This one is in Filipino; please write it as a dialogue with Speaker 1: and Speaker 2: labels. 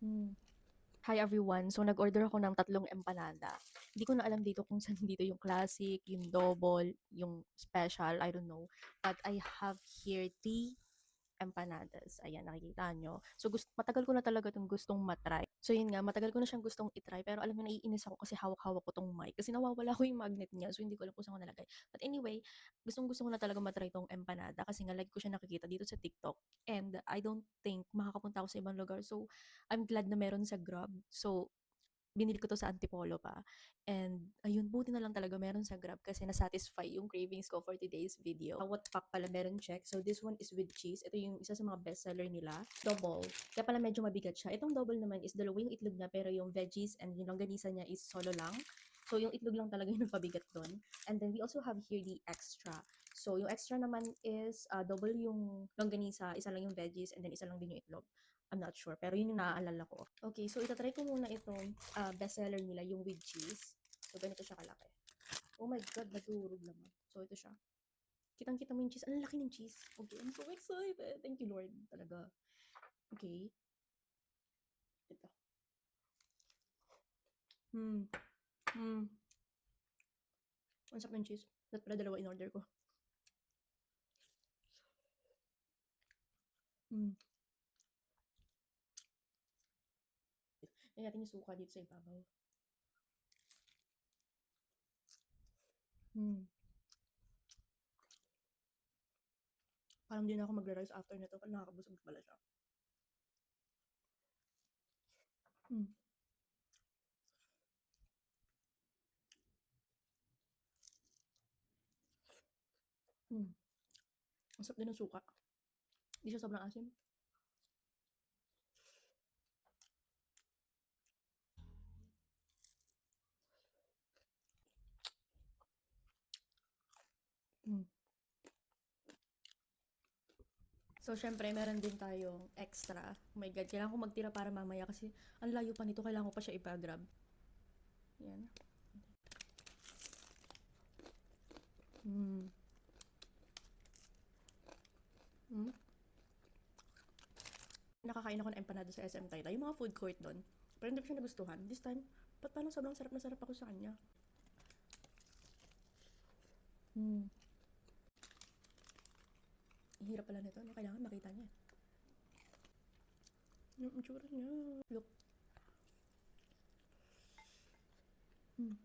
Speaker 1: Hmm. Hi everyone. So nag-order ako ng tatlong empanada. Hindi ko na alam dito kung saan dito yung classic, yung double, yung special, I don't know. But I have here three empanadas. Ayan, nakikita nyo. So, matagal ko na talaga itong gustong matry. So, yun nga, matagal ko na siyang gustong itry. Pero alam mo, naiinis ako kasi hawak-hawak ko tong mic. Kasi nawawala ko yung magnet niya. So, hindi ko alam kung saan ko nalagay. But anyway, gustong-gusto ko na talaga matry tong empanada. Kasi nga, lagi ko siya nakikita dito sa TikTok. And I don't think makakapunta ako sa ibang lugar. So, I'm glad na meron sa Grab. So, binili ko 'to sa Antipolo pa. And ayun, buti na lang talaga meron sa Grab kasi na-satisfy yung cravings ko for today's video. What pack pala meron check. So this one is with cheese. Ito yung isa sa mga bestseller nila. Double. Kaya pala medyo mabigat siya. Itong double naman is dalawa yung itlog niya pero yung veggies and yung longganisa niya is solo lang. So yung itlog lang talaga yung nagpabigat doon. And then we also have here the extra. So yung extra naman is double yung longganisa, isa lang yung veggies, and then isa lang din yung itlog. I'm not sure, pero yun yung naaalala ko. Okay, so itatry ko muna itong bestseller nila, yung with cheese. So, ganito siya kalaki. Oh my God, nadurog naman. So, ito siya. Kitang-kita mo yung cheese. Ang laki ng cheese. Okay, I'm so excited. Thank you, Lord. Talaga. Okay. Ito. Hmm. Hmm. Ang sarap ng cheese. Dapat pala dalawa in order ko. Hmm. Lagyan natin yung suka dito sa ibabaw. Hmm. Parang hindi na ako magra-rice after nito. Parang nakakabusog pala siya. Hmm. Hmm. Ang sarap din ng suka. Hindi siya sobrang asim. Hmm. So, syempre, meron din tayong extra. Oh my God, kailangan ko magtira para mamaya kasi ang layo pa nito. Kailangan ko pa siya ipa-grab. Yan. Mm. Mm. Nakakain ako ng empanada sa SM Taytay. Yung mga food court doon. Pero hindi ko siya nagustuhan. This time, parang sobrang sarap na sarap ako sa kanya. Mm. Hirap pala nito. No? Kailangan makita niya. Yung itsura niya. Look. Mm.